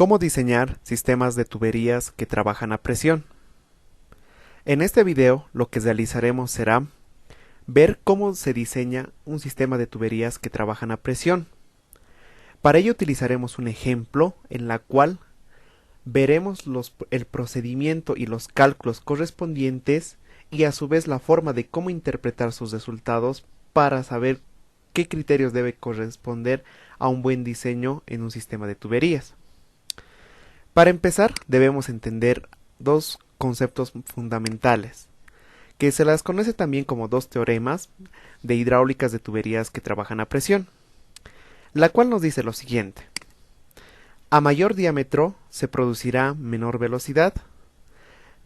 ¿Cómo diseñar sistemas de tuberías que trabajan a presión? En este video lo que realizaremos será ver cómo se diseña un sistema de tuberías que trabajan a presión. Para ello utilizaremos un ejemplo en la cual veremos el procedimiento y los cálculos correspondientes y a su vez la forma de cómo interpretar sus resultados para saber qué criterios debe corresponder a un buen diseño en un sistema de tuberías. Para empezar, debemos entender dos conceptos fundamentales, que se las conoce también como dos teoremas de hidráulicas de tuberías que trabajan a presión, la cual nos dice lo siguiente: a mayor diámetro se producirá menor velocidad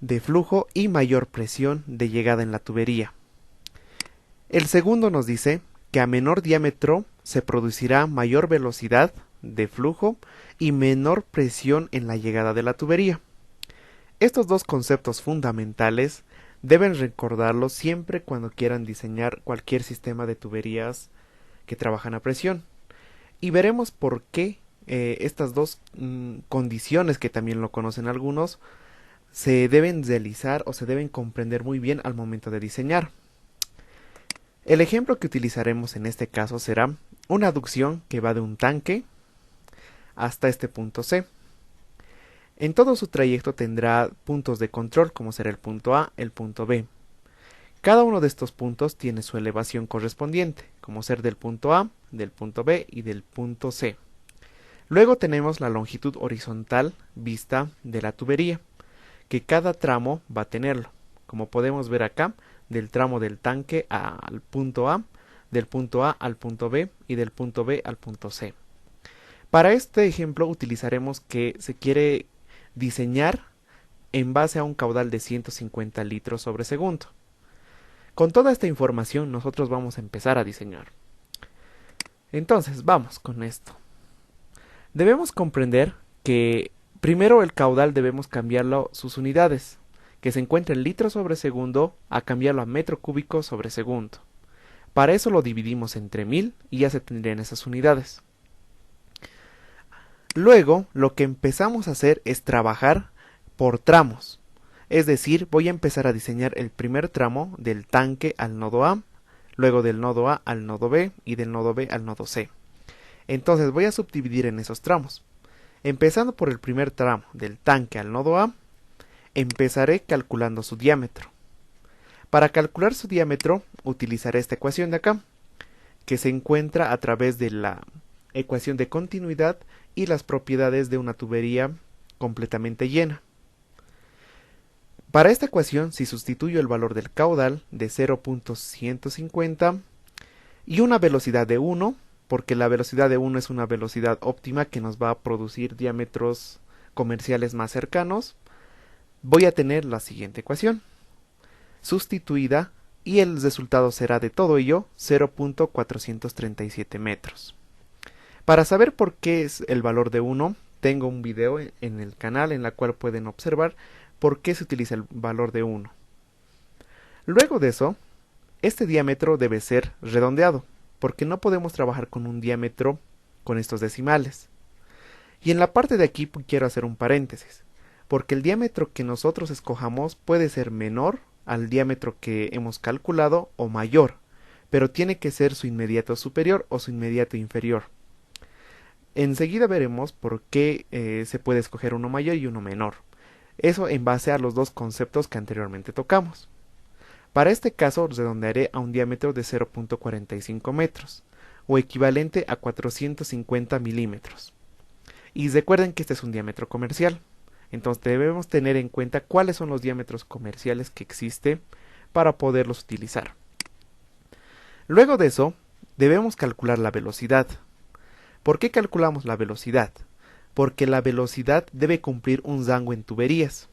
de flujo y mayor presión de llegada en la tubería. El segundo nos dice que a menor diámetro se producirá mayor velocidad de flujo y menor presión en la llegada de la tubería. Estos dos conceptos fundamentales deben recordarlos siempre cuando quieran diseñar cualquier sistema de tuberías que trabajan a presión. Y veremos por qué estas dos condiciones, que también lo conocen algunos, se deben realizar o se deben comprender muy bien al momento de diseñar. El ejemplo que utilizaremos en este caso será una aducción que va de un tanque hasta este punto C. En todo su trayecto tendrá puntos de control, como será el punto A, el punto B. Cada uno de estos puntos tiene su elevación correspondiente, como ser del punto A, del punto B y del punto C. Luego tenemos la longitud horizontal vista de la tubería, que cada tramo va a tenerlo, como podemos ver acá, del tramo del tanque al punto A, del punto A al punto B y del punto B al punto C. Para este ejemplo utilizaremos que se quiere diseñar en base a un caudal de 150 litros sobre segundo. Con toda esta información nosotros vamos a empezar a diseñar. Entonces vamos con esto. Debemos comprender que primero el caudal debemos cambiarlo sus unidades, que se encuentra en litros sobre segundo, a cambiarlo a metro cúbico sobre segundo. Para eso lo dividimos entre 1000 y ya se tendrían esas unidades. Luego, lo que empezamos a hacer es trabajar por tramos. Es decir, voy a empezar a diseñar el primer tramo del tanque al nodo A, luego del nodo A al nodo B y del nodo B al nodo C. Entonces voy a subdividir en esos tramos. Empezando por el primer tramo del tanque al nodo A, empezaré calculando su diámetro. Para calcular su diámetro utilizaré esta ecuación de acá, que se encuentra a través de la ecuación de continuidad y las propiedades de una tubería completamente llena. Para esta ecuación, si sustituyo el valor del caudal de 0.150 y una velocidad de 1, porque la velocidad de 1 es una velocidad óptima que nos va a producir diámetros comerciales más cercanos, voy a tener la siguiente ecuación sustituida y el resultado será de todo ello 0.437 metros. Para saber por qué es el valor de 1, tengo un video en el canal en la cual pueden observar por qué se utiliza el valor de 1. Luego de eso, este diámetro debe ser redondeado, porque no podemos trabajar con un diámetro con estos decimales. Y en la parte de aquí quiero hacer un paréntesis, porque el diámetro que nosotros escojamos puede ser menor al diámetro que hemos calculado o mayor, pero tiene que ser su inmediato superior o su inmediato inferior. Enseguida veremos por qué se puede escoger uno mayor y uno menor. Eso en base a los dos conceptos que anteriormente tocamos. Para este caso redondearé a un diámetro de 0.45 metros, o equivalente a 450 milímetros. Y recuerden que este es un diámetro comercial. Entonces debemos tener en cuenta cuáles son los diámetros comerciales que existen para poderlos utilizar. Luego de eso, debemos calcular la velocidad. ¿Por qué calculamos la velocidad? Porque la velocidad debe cumplir un rango en tuberías.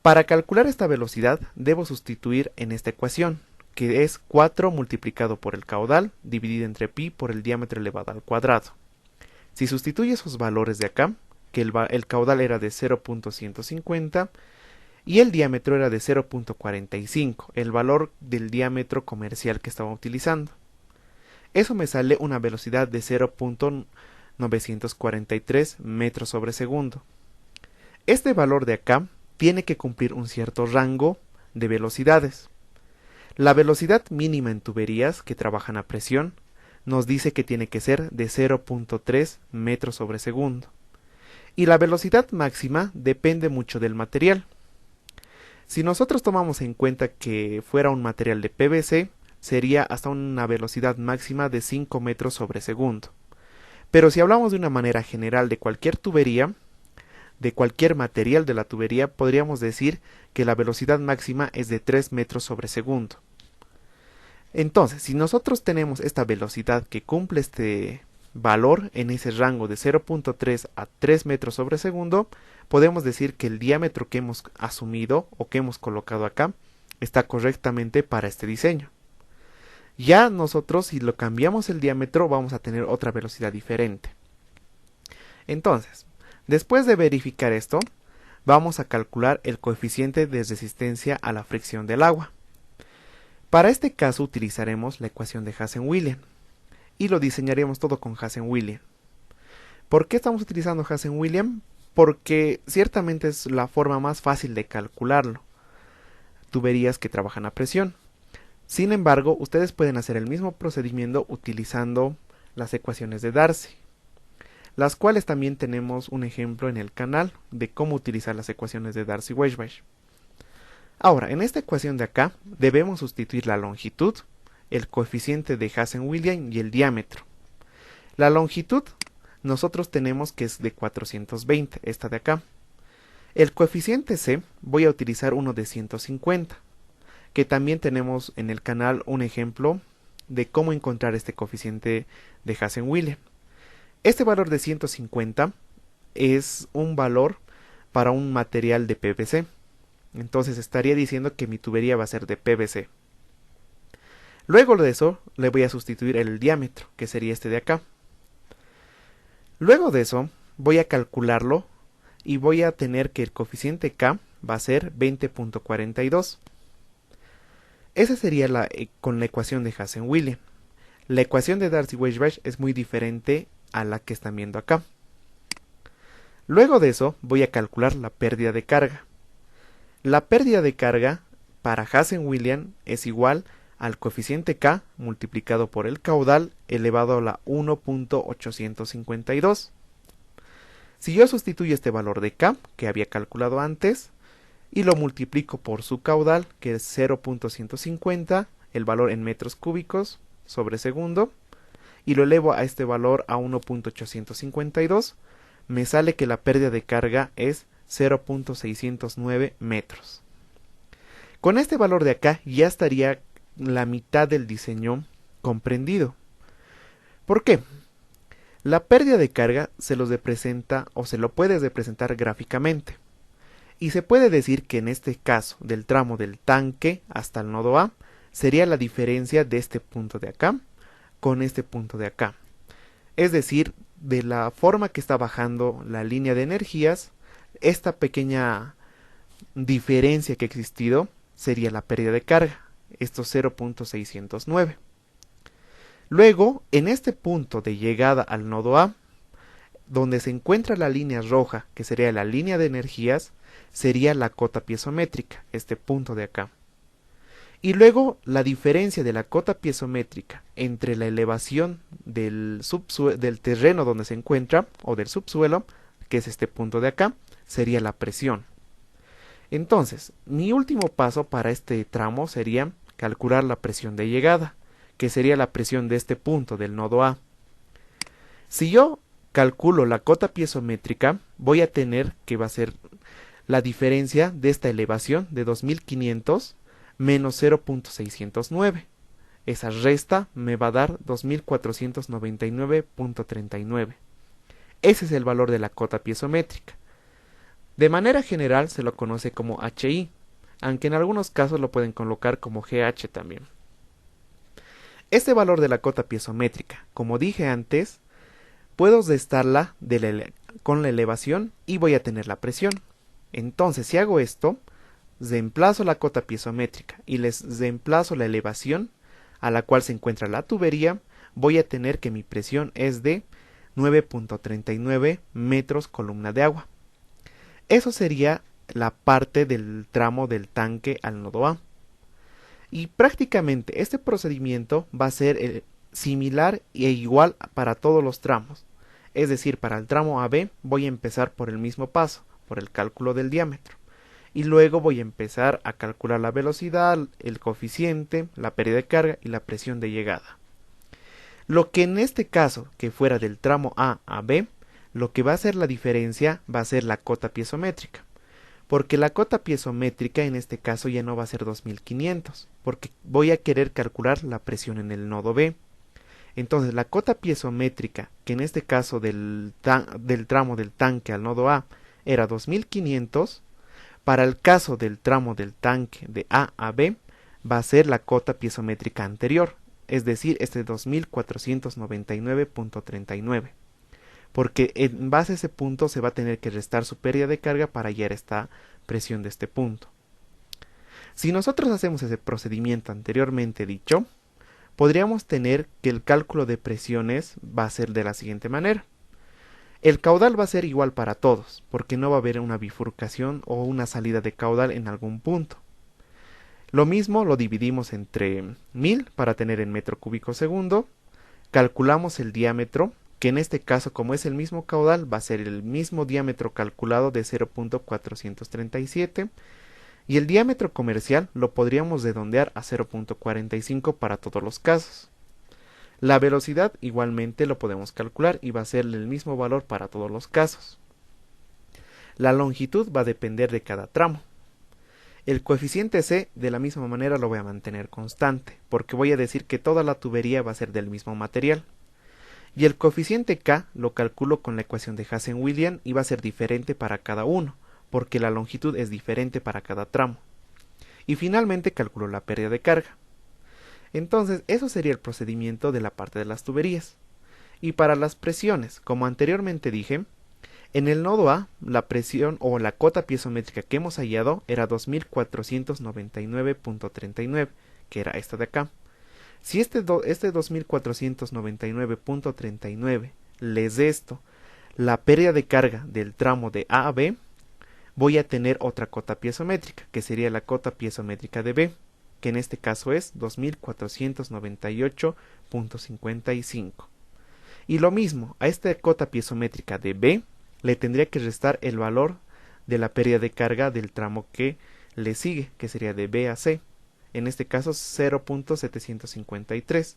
Para calcular esta velocidad debo sustituir en esta ecuación, que es 4 multiplicado por el caudal dividido entre pi por el diámetro elevado al cuadrado. Si sustituyo esos valores de acá, que el caudal era de 0.150 y el diámetro era de 0.45, el valor del diámetro comercial que estaba utilizando. Eso me sale una velocidad de 943 metros sobre segundo. Este valor de acá tiene que cumplir un cierto rango de velocidades. La velocidad mínima en tuberías que trabajan a presión nos dice que tiene que ser de 0.3 metros sobre segundo. Y la velocidad máxima depende mucho del material. Si nosotros tomamos en cuenta que fuera un material de PVC, sería hasta una velocidad máxima de 5 metros sobre segundo. Pero si hablamos de una manera general de cualquier tubería, de cualquier material de la tubería, podríamos decir que la velocidad máxima es de 3 metros sobre segundo. Entonces, si nosotros tenemos esta velocidad que cumple este valor en ese rango de 0.3 a 3 metros sobre segundo, podemos decir que el diámetro que hemos asumido o que hemos colocado acá está correctamente para este diseño. Ya nosotros, si lo cambiamos el diámetro, vamos a tener otra velocidad diferente. Entonces, después de verificar esto, vamos a calcular el coeficiente de resistencia a la fricción del agua. Para este caso utilizaremos la ecuación de Hazen-Williams y lo diseñaremos todo con Hazen-Williams. ¿Por qué estamos utilizando Hazen-Williams? Porque ciertamente es la forma más fácil de calcularlo. Tuberías que trabajan a presión. Sin embargo, ustedes pueden hacer el mismo procedimiento utilizando las ecuaciones de Darcy, las cuales también tenemos un ejemplo en el canal de cómo utilizar las ecuaciones de Darcy-Weisbach. Ahora, en esta ecuación de acá debemos sustituir la longitud, el coeficiente de Hazen-Williams y el diámetro. La longitud nosotros tenemos que es de 420, esta de acá. El coeficiente C voy a utilizar uno de 150, que también tenemos en el canal un ejemplo de cómo encontrar este coeficiente de Hazen-Williams. Este valor de 150 es un valor para un material de PVC. Entonces estaría diciendo que mi tubería va a ser de PVC. Luego de eso le voy a sustituir el diámetro, que sería este de acá. Luego de eso voy a calcularlo y voy a tener que el coeficiente K va a ser 20.42. Esa sería con la ecuación de Hazen-Williams. La ecuación de Darcy-Weisbach es muy diferente a la que están viendo acá. Luego de eso voy a calcular la pérdida de carga. La pérdida de carga para Hazen-Williams es igual al coeficiente K multiplicado por el caudal elevado a la 1.852. Si yo sustituyo este valor de K que había calculado antes y lo multiplico por su caudal, que es 0.150, el valor en metros cúbicos sobre segundo, y lo elevo a este valor a 1.852, me sale que la pérdida de carga es 0.609 metros. Con este valor de acá ya estaría la mitad del diseño comprendido. ¿Por qué? La pérdida de carga se los representa o se lo puedes representar gráficamente. Y se puede decir que en este caso del tramo del tanque hasta el nodo A sería la diferencia de este punto de acá con este punto de acá. Es decir, de la forma que está bajando la línea de energías, esta pequeña diferencia que ha existido sería la pérdida de carga, estos 0.609. Luego, en este punto de llegada al nodo A, donde se encuentra la línea roja, que sería la línea de energías, sería la cota piezométrica, este punto de acá. Y luego la diferencia de la cota piezométrica entre la elevación del terreno donde se encuentra, o del subsuelo, que es este punto de acá, sería la presión. Entonces, mi último paso para este tramo sería calcular la presión de llegada, que sería la presión de este punto del nodo A. Si yo calculo la cota piezométrica, voy a tener que va a ser la diferencia de esta elevación de 2500 menos 0.609. Esa resta me va a dar 2499.39. Ese es el valor de la cota piezométrica. De manera general se lo conoce como HI, aunque en algunos casos lo pueden colocar como GH también. Este valor de la cota piezométrica, como dije antes, puedo restarla con la elevación y voy a tener la presión. Entonces, si hago esto, reemplazo la cota piezométrica y les reemplazo la elevación a la cual se encuentra la tubería, voy a tener que mi presión es de 9.39 metros columna de agua. Eso sería la parte del tramo del tanque al nodo A. Y prácticamente este procedimiento va a ser similar e igual para todos los tramos. Es decir, para el tramo AB voy a empezar por el mismo paso, por el cálculo del diámetro. Y luego voy a empezar a calcular la velocidad, el coeficiente, la pérdida de carga y la presión de llegada. Lo que en este caso, que fuera del tramo A a B, lo que va a hacer la diferencia va a ser la cota piezométrica. Porque la cota piezométrica en este caso ya no va a ser 2500, porque voy a querer calcular la presión en el nodo B. Entonces la cota piezométrica, que en este caso del tramo del tanque al nodo A era 2500, para el caso del tramo del tanque de A a B va a ser la cota piezométrica anterior, es decir, este 2499.39. Porque en base a ese punto se va a tener que restar su pérdida de carga para hallar esta presión de este punto. Si nosotros hacemos ese procedimiento anteriormente dicho, podríamos tener que el cálculo de presiones va a ser de la siguiente manera. El caudal va a ser igual para todos, porque no va a haber una bifurcación o una salida de caudal en algún punto. Lo mismo lo dividimos entre 1000 para tener en metro cúbico segundo, calculamos el diámetro, que en este caso como es el mismo caudal va a ser el mismo diámetro calculado de 0.437 y el diámetro comercial lo podríamos redondear a 0.45 para todos los casos. La velocidad igualmente lo podemos calcular y va a ser el mismo valor para todos los casos. La longitud va a depender de cada tramo. El coeficiente C de la misma manera lo voy a mantener constante, porque voy a decir que toda la tubería va a ser del mismo material. Y el coeficiente K lo calculo con la ecuación de Hazen-Williams y va a ser diferente para cada uno, porque la longitud es diferente para cada tramo. Y finalmente calculo la pérdida de carga. Entonces, eso sería el procedimiento de la parte de las tuberías. Y para las presiones, como anteriormente dije, en el nodo A, la presión o la cota piezométrica que hemos hallado era 2499.39, que era esta de acá. Si este 2499.39 les resto la pérdida de carga del tramo de A a B, voy a tener otra cota piezométrica, que sería la cota piezométrica de B, que en este caso es 2498.55. Y lo mismo, a esta cota piezométrica de B le tendría que restar el valor de la pérdida de carga del tramo que le sigue, que sería de B a C. En este caso 0.753,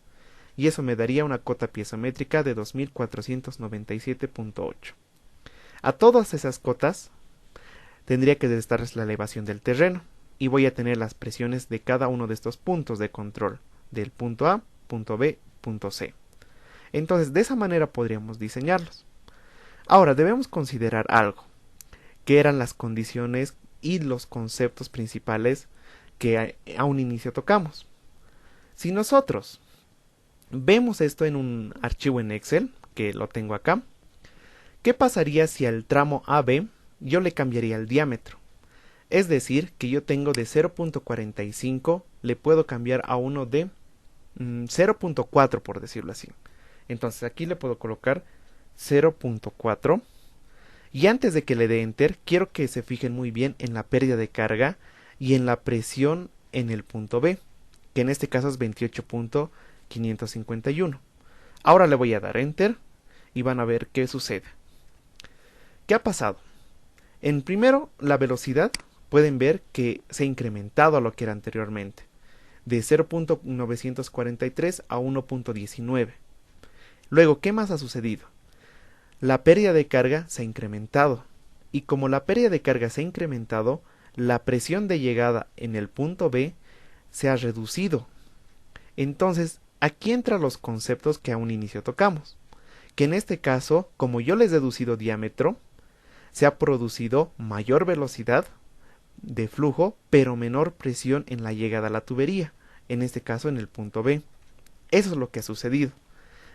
y eso me daría una cota piezométrica de 2497.8. A todas esas cotas tendría que restarles la elevación del terreno, y voy a tener las presiones de cada uno de estos puntos de control, del punto A, punto B, punto C. Entonces de esa manera podríamos diseñarlos. Ahora debemos considerar algo, que eran las condiciones y los conceptos principales que a un inicio tocamos. Si nosotros vemos esto en un archivo en Excel, que lo tengo acá, ¿qué pasaría si al tramo AB yo le cambiaría el diámetro? Es decir, que yo tengo de 0.45, le puedo cambiar a uno de 0.4 por decirlo así. Entonces aquí le puedo colocar 0.4 y antes de que le dé Enter, quiero que se fijen muy bien en la pérdida de carga y en la presión en el punto B, que en este caso es 28.551. Ahora le voy a dar Enter y van a ver qué sucede. ¿Qué ha pasado? En primero, la velocidad, pueden ver que se ha incrementado a lo que era anteriormente, de 0.943 a 1.19. Luego, ¿qué más ha sucedido? La pérdida de carga se ha incrementado, y como la pérdida de carga se ha incrementado, la presión de llegada en el punto B se ha reducido. Entonces, aquí entran los conceptos que a un inicio tocamos, que en este caso, como yo les he reducido diámetro, se ha producido mayor velocidad de flujo, pero menor presión en la llegada a la tubería, en este caso en el punto B. Eso es lo que ha sucedido.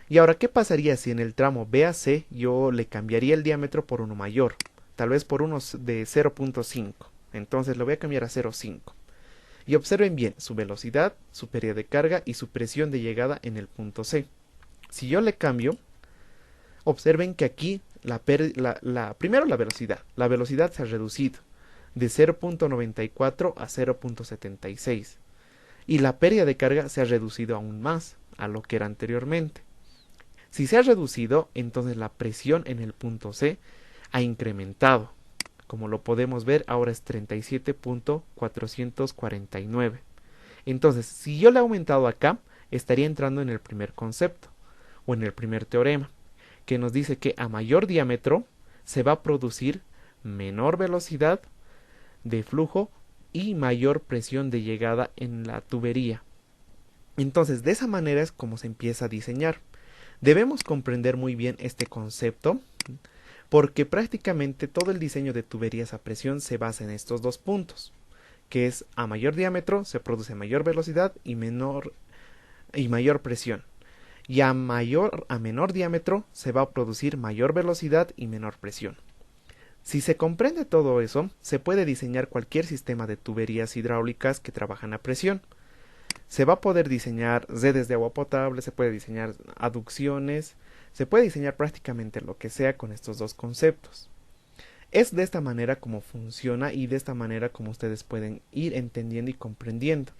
Y ahora, ¿qué pasaría si en el tramo B a C yo le cambiaría el diámetro por uno mayor? Tal vez por unos de 0.5. Entonces lo voy a cambiar a 0.5. Y observen bien su velocidad, su pérdida de carga y su presión de llegada en el punto C. Si yo le cambio, Observen que aquí primero la velocidad. La velocidad se ha reducido de 0.94 a 0.76 y la pérdida de carga se ha reducido aún más a lo que era anteriormente. Si se ha reducido, entonces la presión en el punto C ha incrementado. Como lo podemos ver, ahora es 37.449. Entonces, si yo le he aumentado acá, estaría entrando en el primer concepto o en el primer teorema, que nos dice que a mayor diámetro se va a producir menor velocidad de flujo y mayor presión de llegada en la tubería. Entonces, de esa manera es como se empieza a diseñar. Debemos comprender muy bien este concepto porque prácticamente todo el diseño de tuberías a presión se basa en estos dos puntos, que es a mayor diámetro se produce mayor velocidad y mayor presión, y a menor diámetro se va a producir mayor velocidad y menor presión. Si se comprende todo eso, se puede diseñar cualquier sistema de tuberías hidráulicas que trabajan a presión. Se va a poder diseñar redes de agua potable, se puede diseñar aducciones, se puede diseñar prácticamente lo que sea con estos dos conceptos. Es de esta manera como funciona y de esta manera como ustedes pueden ir entendiendo y comprendiendo,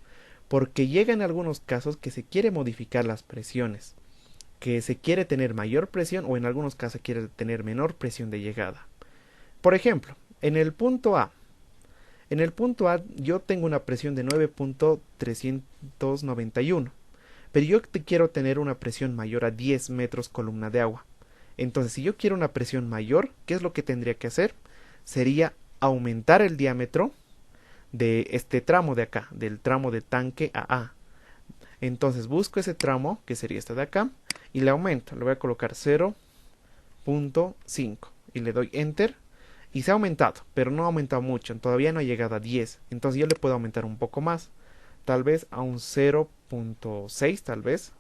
porque llega en algunos casos que se quiere modificar las presiones, que se quiere tener mayor presión o en algunos casos quiere tener menor presión de llegada. Por ejemplo, en el punto A yo tengo una presión de 9.391, pero yo quiero tener una presión mayor a 10 metros columna de agua. Entonces, si yo quiero una presión mayor, ¿qué es lo que tendría que hacer? Sería aumentar el diámetro de este tramo de acá, del tramo de tanque a. Entonces busco ese tramo, que sería este de acá, y le aumento, le voy a colocar 0.5 y le doy enter. Y se ha aumentado, pero no ha aumentado mucho, todavía no ha llegado a 10. Entonces yo le puedo aumentar un poco más, tal vez a un 0.6 tal vez.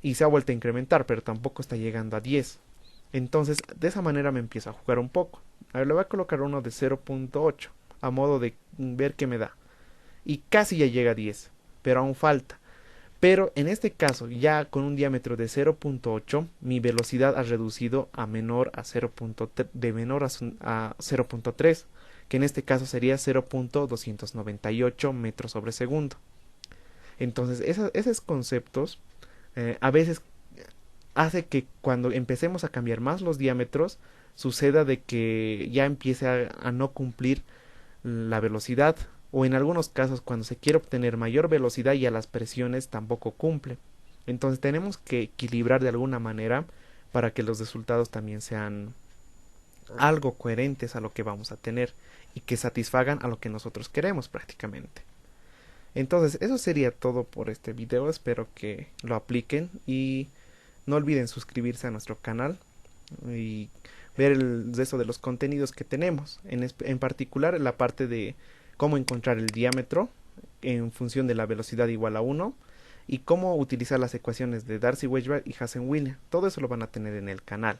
Y se ha vuelto a incrementar, pero tampoco está llegando a 10. Entonces de esa manera me empiezo a jugar un poco. A ver, le voy a colocar uno de 0.8 a modo de ver qué me da. Y casi ya llega a 10, pero aún falta. Pero en este caso, ya con un diámetro de 0.8, mi velocidad ha reducido a menor a 0.3, que en este caso sería 0.298 metros sobre segundo. Entonces, esos conceptos a veces hace que cuando empecemos a cambiar más los diámetros, suceda de que ya empiece a no cumplir la velocidad, o en algunos casos cuando se quiere obtener mayor velocidad y a las presiones tampoco cumple. Entonces tenemos que equilibrar de alguna manera para que los resultados también sean algo coherentes a lo que vamos a tener y que satisfagan a lo que nosotros queremos prácticamente. Entonces eso sería todo por este video, espero que lo apliquen y no olviden suscribirse a nuestro canal y ver el resto de los contenidos que tenemos, en particular la parte de cómo encontrar el diámetro en función de la velocidad igual a 1 y cómo utilizar las ecuaciones de Darcy-Weisbrot y Hazen-Williams. Todo eso lo van a tener en el canal.